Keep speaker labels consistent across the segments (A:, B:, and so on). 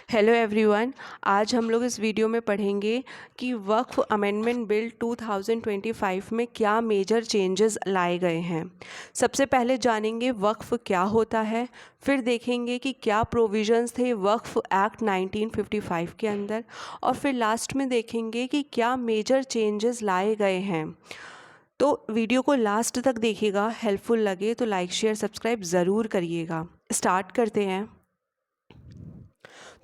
A: Hello everyone. आज हम लोग इस वीडियो में पढ़ेंगे कि वक्फ अमेंडमेंट बिल 2025 में क्या मेजर चेंजेस लाए गए हैं। सबसे पहले जानेंगे वक्फ क्या होता है, फिर देखेंगे कि क्या प्रोविजंस थे वक्फ एक्ट 1955 के अंदर, और फिर लास्ट में देखेंगे कि क्या मेजर चेंजेस लाए गए हैं। तो वीडियो को लास्ट तक देखिएगा, हेल्पफुल लगे तो लाइक शेयर सब्सक्राइब ज़रूर करिएगा। स्टार्ट करते हैं।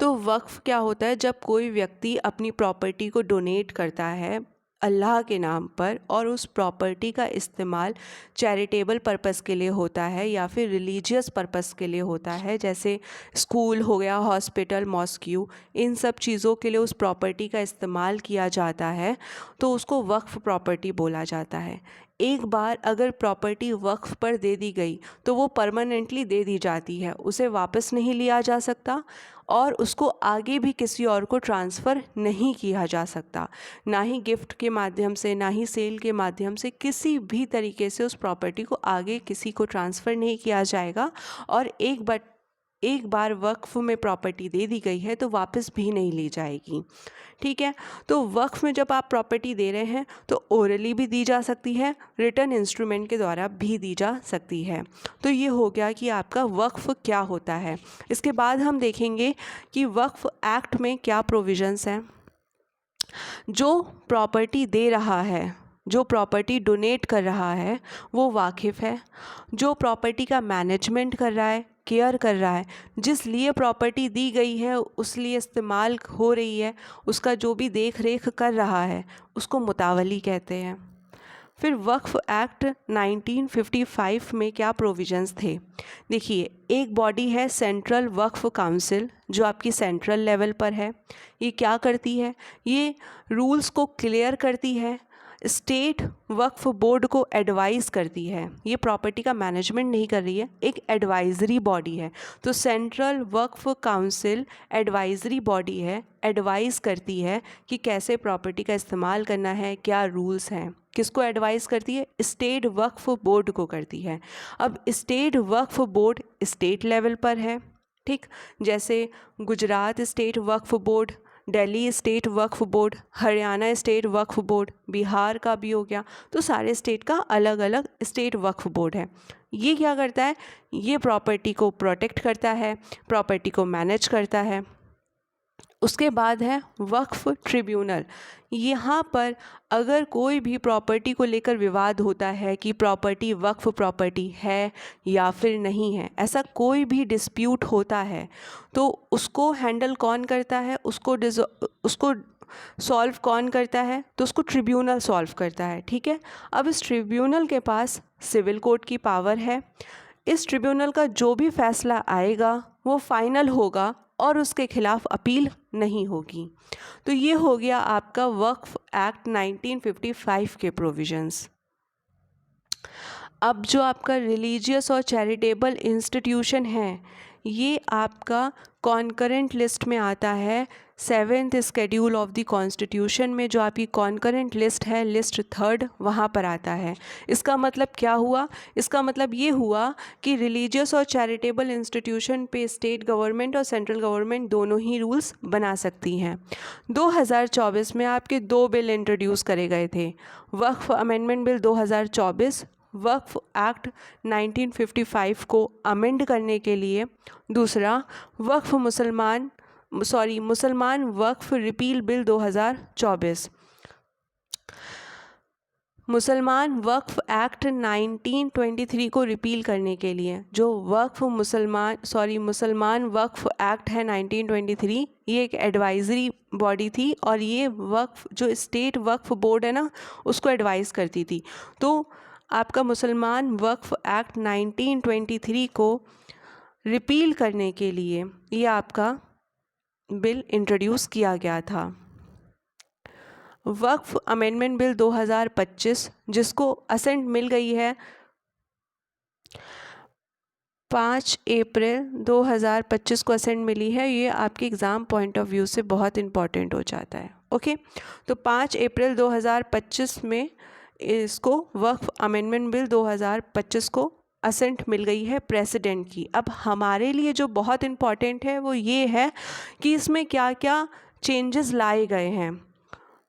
A: तो वक्फ़ क्या होता है? जब कोई व्यक्ति अपनी प्रॉपर्टी को डोनेट करता है अल्लाह के नाम पर, और उस प्रॉपर्टी का इस्तेमाल चैरिटेबल पर्पस के लिए होता है या फिर रिलीजियस पर्पस के लिए होता है, जैसे स्कूल हो गया, हॉस्पिटल, मॉस्क्यू, इन सब चीज़ों के लिए उस प्रॉपर्टी का इस्तेमाल किया जाता है, तो उसको वक्फ प्रॉपर्टी बोला जाता है। एक बार अगर प्रॉपर्टी वक्फ पर दे दी गई तो वो परमानेंटली दे दी जाती है, उसे वापस नहीं लिया जा सकता और उसको आगे भी किसी और को ट्रांसफ़र नहीं किया जा सकता। ना ही गिफ्ट के माध्यम से, ना ही सेल के माध्यम से, किसी भी तरीके से उस प्रॉपर्टी को आगे किसी को ट्रांसफ़र नहीं किया जाएगा। और एक बार वक्फ में प्रॉपर्टी दे दी गई है तो वापस भी नहीं ली जाएगी। ठीक है। तो वक्फ में जब आप प्रॉपर्टी दे रहे हैं तो ओरली भी दी जा सकती है, रिटर्न इंस्ट्रूमेंट के द्वारा भी दी जा सकती है। तो ये हो गया कि आपका वक्फ क्या होता है। इसके बाद हम देखेंगे कि वक्फ एक्ट में क्या प्रोविजंस हैं। जो प्रॉपर्टी दे रहा है, जो प्रॉपर्टी डोनेट कर रहा है, वो वाकिफ़ है। जो प्रॉपर्टी का मैनेजमेंट कर रहा है, केयर कर रहा है, जिस लिए प्रॉपर्टी दी गई है उस लिए इस्तेमाल हो रही है, उसका जो भी देख रेख कर रहा है, उसको मुतावली कहते हैं। फिर वक्फ एक्ट 1955 में क्या प्रोविजंस थे? देखिए, एक बॉडी है सेंट्रल वक्फ काउंसिल, जो आपकी सेंट्रल लेवल पर है। ये क्या करती है? ये रूल्स को क्लियर करती है, स्टेट वक्फ बोर्ड को एडवाइस करती है। ये प्रॉपर्टी का मैनेजमेंट नहीं कर रही है, एक एडवाइजरी बॉडी है। तो सेंट्रल वक्फ काउंसिल एडवाइजरी बॉडी है, एडवाइस करती है कि कैसे प्रॉपर्टी का इस्तेमाल करना है, क्या रूल्स हैं। किसको एडवाइस करती है? स्टेट वक्फ बोर्ड को करती है। अब स्टेट वक्फ बोर्ड स्टेट लेवल पर है, ठीक, जैसे गुजरात स्टेट वक्फ बोर्ड, दिल्ली स्टेट वक्फ बोर्ड, हरियाणा स्टेट वक्फ बोर्ड, बिहार का भी हो गया। तो सारे स्टेट का अलग अलग स्टेट वक्फ बोर्ड है। ये क्या करता है? ये प्रॉपर्टी को प्रोटेक्ट करता है, प्रॉपर्टी को मैनेज करता है। उसके बाद है वक्फ ट्रिब्यूनल। यहाँ पर अगर कोई भी प्रॉपर्टी को लेकर विवाद होता है कि प्रॉपर्टी वक्फ प्रॉपर्टी है या फिर नहीं है, ऐसा कोई भी डिस्प्यूट होता है, तो उसको हैंडल कौन करता है, उसको सॉल्व कौन करता है? तो उसको ट्रिब्यूनल सॉल्व करता है। ठीक है। अब इस ट्रिब्यूनल के पास सिविल कोर्ट की पावर है। इस ट्रिब्यूनल का जो भी फैसला आएगा वो फाइनल होगा और उसके खिलाफ अपील नहीं होगी। तो ये हो गया आपका वक्फ एक्ट 1955 के प्रोविजंस। अब जो आपका रिलीजियस और चैरिटेबल इंस्टीट्यूशन है, ये आपका कॉन्करेंट लिस्ट में आता है 7th schedule of the constitution में। जो आपकी कॉन्करेंट लिस्ट है, लिस्ट 3rd, वहाँ पर आता है। इसका मतलब क्या हुआ? इसका मतलब ये हुआ कि रिलीजियस और चैरिटेबल इंस्टीट्यूशन पे स्टेट गवर्नमेंट और सेंट्रल गवर्नमेंट दोनों ही रूल्स बना सकती हैं। 2024 में आपके 2 बिल इंट्रोड्यूस करे गए थे। वक्फ अमेंडमेंट बिल 2024 वक्फ एक्ट 1955 को अमेंड करने के लिए, दूसरा मुसलमान वक्फ रिपील बिल 2024। मुसलमान वक्फ एक्ट 1923 को रिपील करने के लिए, जो मुसलमान वक्फ एक्ट है 1923, ये एक एडवाइजरी बॉडी थी और ये वक्फ जो स्टेट वक्फ बोर्ड है ना, उसको एडवाइस करती थी। तो आपका मुसलमान वक्फ एक्ट 1923 को रिपील करने के लिए ये आपका बिल इंट्रोड्यूस किया गया था। वक्फ अमेंडमेंट बिल 2025, जिसको असेंट मिल गई है 5 अप्रैल 2025 को असेंट मिली है। ये आपके एग्ज़ाम पॉइंट ऑफ व्यू से बहुत इम्पॉर्टेंट हो जाता है। ओके। तो 5 अप्रैल 2025 में इसको वक्फ अमेंडमेंट बिल 2025 को असेंट मिल गई है प्रेसिडेंट की। अब हमारे लिए जो बहुत इम्पॉर्टेंट है वो ये है कि इसमें क्या क्या चेंजेस लाए गए हैं।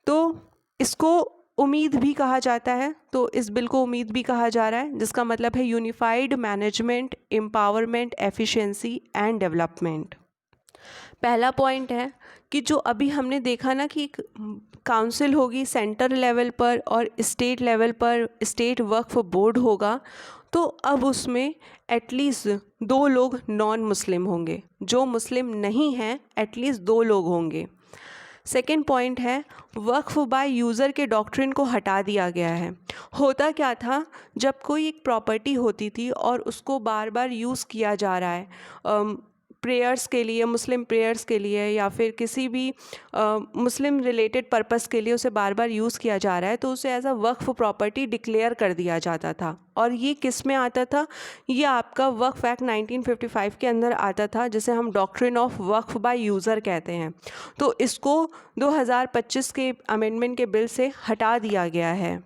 A: तो इसको उम्मीद भी कहा जाता है, तो इस बिल को उम्मीद भी कहा जा रहा है, जिसका मतलब है unified management, empowerment, efficiency and development. पहला पॉइंट है कि जो अभी हमने देखा ना कि काउंसिल होगी सेंटर लेवल पर और स्टेट लेवल पर, स्टेट वक्फ बोर्ड होगा, तो अब उसमें एटलीस्ट 2 लोग नॉन मुस्लिम होंगे, जो मुस्लिम नहीं हैं एटलीस्ट 2 लोग होंगे। सेकेंड पॉइंट है वक्फ बाय यूज़र के डॉक्ट्रिन को हटा दिया गया है। होता क्या था, जब कोई एक प्रॉपर्टी होती थी और उसको बार बार यूज़ किया जा रहा है प्रेयर्स के लिए, मुस्लिम प्रेयर्स के लिए या फिर किसी भी मुस्लिम रिलेटेड पर्पस के लिए उसे बार बार यूज़ किया जा रहा है, तो उसे एज अ वक्फ प्रॉपर्टी डिक्लेयर कर दिया जाता था। और ये किस में आता था, ये आपका वक्फ एक्ट 1955 के अंदर आता था, जिसे हम doctrine of Waqf by user कहते हैं। तो इसको 2025 के अमेंडमेंट के बिल से हटा दिया गया है।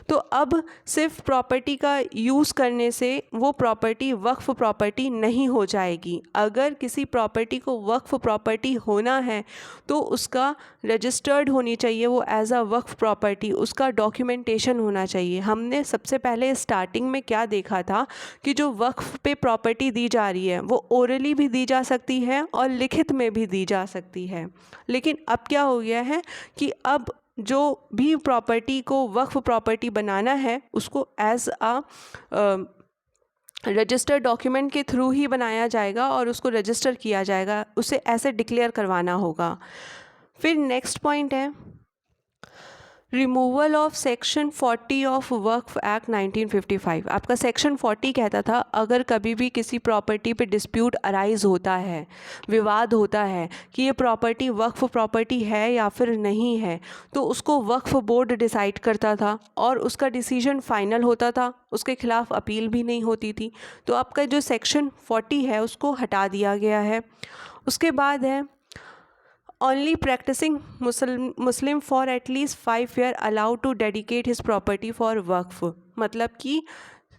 A: तो अब सिर्फ प्रॉपर्टी का यूज़ करने से वो प्रॉपर्टी वक्फ प्रॉपर्टी नहीं हो जाएगी। अगर किसी प्रॉपर्टी को वक्फ प्रॉपर्टी होना है तो उसका रजिस्टर्ड होनी चाहिए वो एज अ वक्फ प्रॉपर्टी, उसका डॉक्यूमेंटेशन होना चाहिए। हमने सबसे पहले स्टार्टिंग में क्या देखा था कि जो वक्फ पे प्रॉपर्टी दी जा रही है वो ओरली भी दी जा सकती है और लिखित में भी दी जा सकती है, लेकिन अब क्या हो गया है कि अब जो भी प्रॉपर्टी को वक्फ प्रॉपर्टी बनाना है उसको एज अ रजिस्टर्ड डॉक्यूमेंट के थ्रू ही बनाया जाएगा और उसको रजिस्टर किया जाएगा, उसे ऐसे डिक्लेयर करवाना होगा। फिर नेक्स्ट पॉइंट है removal of section 40 of Waqf act 1955। आपका सेक्शन 40 कहता था अगर कभी भी किसी प्रॉपर्टी पे डिस्प्यूट अराइज होता है, विवाद होता है कि ये प्रॉपर्टी वक्फ प्रॉपर्टी है या फिर नहीं है, तो उसको वक्फ बोर्ड डिसाइड करता था और उसका डिसीजन फाइनल होता था, उसके खिलाफ अपील भी नहीं होती थी। तो आपका जो सेक्शन 40 है उसको हटा दिया गया है। उसके बाद है only practising Muslim for at least 5 year allowed to dedicate his property for Waqf. मतलब कि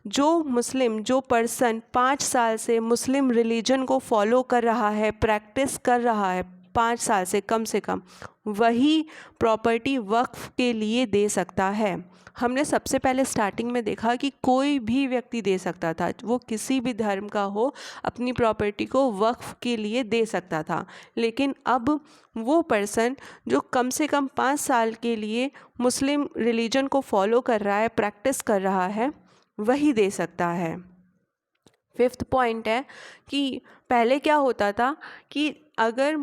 A: जो मुस्लिम, जो पर्सन 5 साल से मुस्लिम रिलीजन को फॉलो कर रहा है, प्रैक्टिस कर रहा है 5 साल से कम, वही प्रॉपर्टी वक्फ के लिए दे सकता है। हमने सबसे पहले स्टार्टिंग में देखा कि कोई भी व्यक्ति दे सकता था, वो किसी भी धर्म का हो, अपनी प्रॉपर्टी को वक्फ के लिए दे सकता था, लेकिन अब वो पर्सन जो कम से कम 5 साल के लिए मुस्लिम रिलीजन को फॉलो कर रहा है, प्रैक्टिस कर रहा है, वही दे सकता है। 5th पॉइंट है कि पहले क्या होता था कि अगर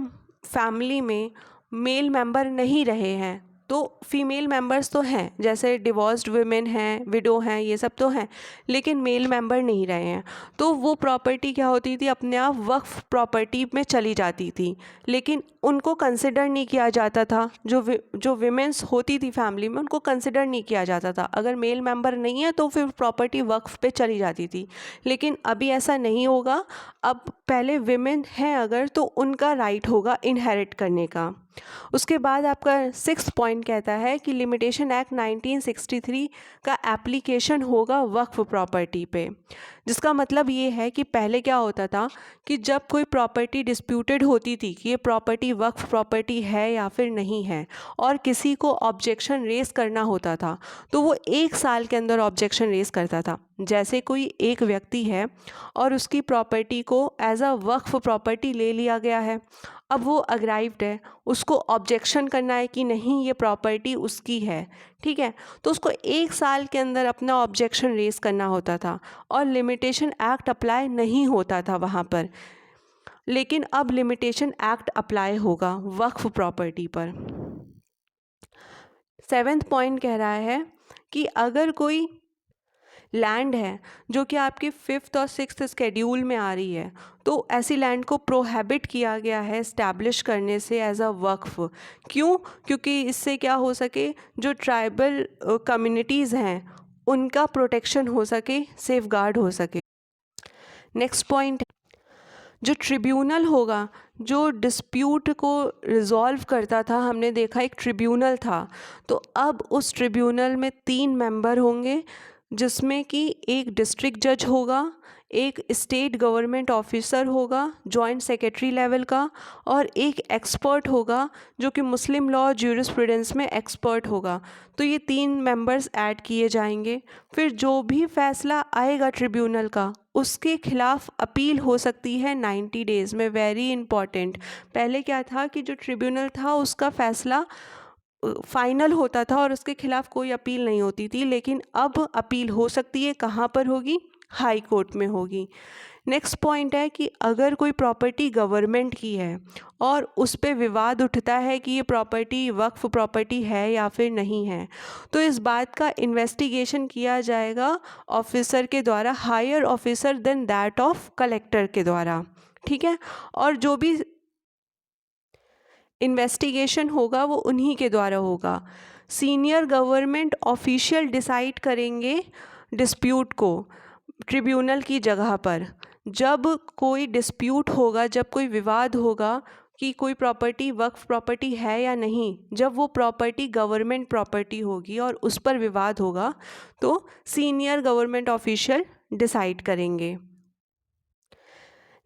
A: फैमिली में मेल मेंबर नहीं रहे हैं तो फीमेल मेंबर्स तो हैं, जैसे डिवोर्स्ड वुमेन हैं, विडो हैं, ये सब तो हैं, लेकिन मेल मेंबर नहीं रहे हैं, तो वो प्रॉपर्टी क्या होती थी, अपने आप वक्फ प्रॉपर्टी में चली जाती थी, लेकिन उनको कंसिडर नहीं किया जाता था। जो विमेंस होती थी फैमिली में उनको कंसिडर नहीं किया जाता था। अगर मेल मेंबर नहीं है तो फिर प्रॉपर्टी वक्फ पे चली जाती थी, लेकिन अभी ऐसा नहीं होगा। अब पहले विमेन हैं अगर तो उनका राइट होगा इनहेरिट करने का। उसके बाद आपका 6th पॉइंट कहता है कि लिमिटेशन एक्ट 1963 का एप्लीकेशन होगा वक्फ प्रॉपर्टी पे, जिसका मतलब ये है कि पहले क्या होता था कि जब कोई प्रॉपर्टी डिस्प्यूटेड होती थी कि ये प्रॉपर्टी वक्फ प्रॉपर्टी है या फिर नहीं है और किसी को ऑब्जेक्शन रेस करना होता था, तो वो 1 साल के अंदर ऑब्जेक्शन रेस करता था। जैसे कोई एक व्यक्ति है और उसकी प्रॉपर्टी को एज अ वक्फ प्रॉपर्टी ले लिया गया है, अब वो अग्राइव्ड है, उसको ऑब्जेक्शन करना है कि नहीं ये प्रॉपर्टी उसकी है, ठीक है, तो उसको 1 साल के अंदर अपना ऑब्जेक्शन रेस करना होता था और लिमिटेशन एक्ट अप्लाई नहीं होता था वहाँ पर। लेकिन अब लिमिटेशन एक्ट अप्लाई होगा वक्फ प्रॉपर्टी पर। 7th पॉइंट कह रहा है कि अगर कोई लैंड है जो कि आपके 5th और 6th शेड्यूल में आ रही है, तो ऐसी लैंड को प्रोहिबिट किया गया है इस्टेब्लिश करने से एज अ वक्फ। क्यों? क्योंकि इससे क्या हो सके, जो ट्राइबल कम्युनिटीज़ हैं उनका प्रोटेक्शन हो सके, सेफगार्ड हो सके। नेक्स्ट पॉइंट, जो ट्रिब्यूनल होगा जो डिस्प्यूट को रिजॉल्व करता था, हमने देखा एक ट्रिब्यूनल था, तो अब उस ट्रिब्यूनल में 3 मेंबर होंगे जिसमें कि एक डिस्ट्रिक्ट जज होगा, एक स्टेट गवर्नमेंट ऑफिसर होगा जॉइंट सेक्रेटरी लेवल का, और एक एक्सपर्ट होगा जो कि मुस्लिम लॉ ज्यूरिस्प्रूडेंस में एक्सपर्ट होगा। तो ये 3 मेंबर्स ऐड किए जाएंगे। फिर जो भी फैसला आएगा ट्रिब्यूनल का, उसके खिलाफ अपील हो सकती है 90 डेज़ में। Very important. पहले क्या था कि जो ट्रिब्यूनल था उसका फैसला फाइनल होता था और उसके खिलाफ कोई अपील नहीं होती थी, लेकिन अब अपील हो सकती है। कहाँ पर होगी? हाई कोर्ट में होगी। नेक्स्ट पॉइंट है कि अगर कोई प्रॉपर्टी गवर्नमेंट की है और उस पे विवाद उठता है कि ये प्रॉपर्टी वक्फ प्रॉपर्टी है या फिर नहीं है, तो इस बात का इन्वेस्टिगेशन किया जाएगा ऑफिसर के द्वारा, higher officer then that of collector के द्वारा। ठीक है। और जो भी इन्वेस्टिगेशन होगा वो उन्हीं के द्वारा होगा। सीनियर गवर्नमेंट ऑफिशियल डिसाइड करेंगे डिस्प्यूट को ट्रिब्यूनल की जगह पर। जब कोई डिस्प्यूट होगा, जब कोई विवाद होगा कि कोई प्रॉपर्टी वक्फ प्रॉपर्टी है या नहीं, जब वो प्रॉपर्टी गवर्नमेंट प्रॉपर्टी होगी और उस पर विवाद होगा, तो सीनियर गवर्नमेंट ऑफिशियल डिसाइड करेंगे।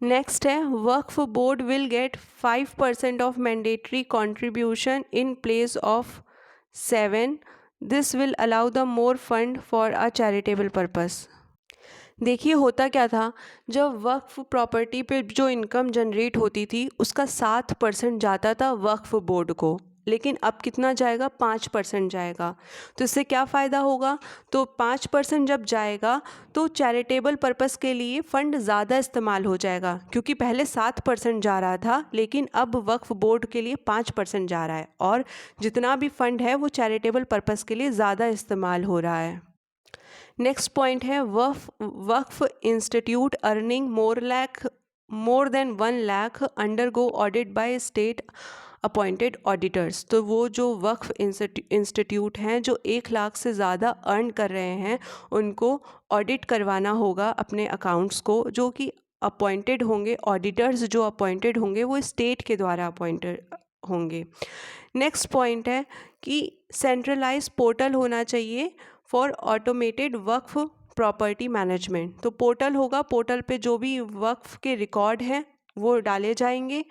A: नेक्स्ट है Waqf board will get 5% of mandatory contribution in place of 7। This will allow the more fund for a charitable purpose. देखिए होता क्या था, जब वक्फ प्रॉपर्टी पे जो इनकम जनरेट होती थी उसका 7% जाता था वक्फ बोर्ड को, लेकिन अब कितना जाएगा? 5% जाएगा। तो इससे क्या फ़ायदा होगा? तो 5% जब जाएगा तो चैरिटेबल पर्पस के लिए फ़ंड ज़्यादा इस्तेमाल हो जाएगा, क्योंकि पहले 7% जा रहा था लेकिन अब वक्फ बोर्ड के लिए 5% जा रहा है, और जितना भी फ़ंड है वो चैरिटेबल पर्पस के लिए ज़्यादा इस्तेमाल हो रहा है। नेक्स्ट पॉइंट है Waqf institute earning more than 1 lakh undergo audit by state appointed auditors. तो वो जो वक्फ इंस्टीट्यूट हैं जो 1 लाख से ज़्यादा अर्न कर रहे हैं, उनको ऑडिट करवाना होगा अपने अकाउंट्स को, जो कि अपॉइंटेड होंगे। ऑडिटर्स जो अपॉइंटेड होंगे वो स्टेट के द्वारा अपॉइंटेड होंगे। नेक्स्ट पॉइंट है कि सेंट्रलाइज पोर्टल होना चाहिए for automated Waqf property management. तो पोर्टल होगा, पोर्टल पे जो भी वक्फ के रिकॉर्ड हैं वो डाले जाएंगे,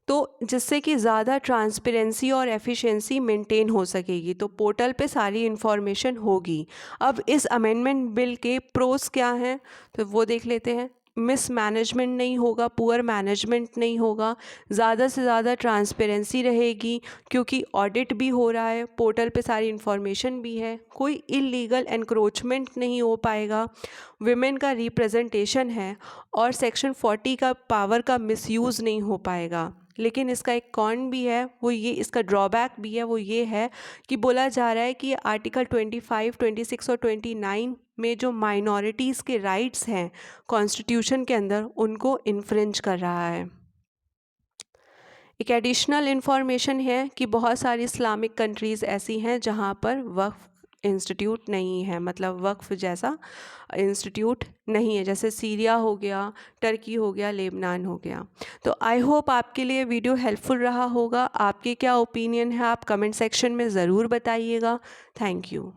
A: तो जिससे कि ज़्यादा ट्रांसपेरेंसी और एफिशिएंसी मेंटेन हो सकेगी। तो पोर्टल पे सारी इन्फॉर्मेशन होगी। अब इस अमेंडमेंट बिल के प्रोस क्या हैं तो वो देख लेते हैं। मिसमैनेजमेंट नहीं होगा, पुअर मैनेजमेंट नहीं होगा, ज़्यादा से ज़्यादा ट्रांसपेरेंसी रहेगी क्योंकि ऑडिट भी हो रहा है, पोर्टल पे सारी इन्फॉर्मेशन भी है, कोई इलीगल एनक्रोचमेंट नहीं हो पाएगा, विमेन का रिप्रेजेंटेशन है, और सेक्शन 40 का पावर का मिसयूज़ नहीं हो पाएगा। लेकिन इसका एक कॉन भी है, वो ये, इसका ड्रॉबैक भी है, वो ये है कि बोला जा रहा है कि आर्टिकल 25, 26 और 29 में जो माइनॉरिटीज़ के राइट्स हैं कॉन्स्टिट्यूशन के अंदर, उनको इन्फ्रिंज कर रहा है। एक एडिशनल इन्फॉर्मेशन है कि बहुत सारी इस्लामिक कंट्रीज़ ऐसी हैं जहाँ पर वक्फ इंस्टीट्यूट नहीं है, मतलब वक्फ जैसा इंस्टीट्यूट नहीं है, जैसे सीरिया हो गया, टर्की हो गया, लेबनान हो गया। तो आई होप आपके लिए वीडियो हेल्पफुल रहा होगा। आपके क्या ओपिनियन है आप कमेंट सेक्शन में ज़रूर बताइएगा। Thank you.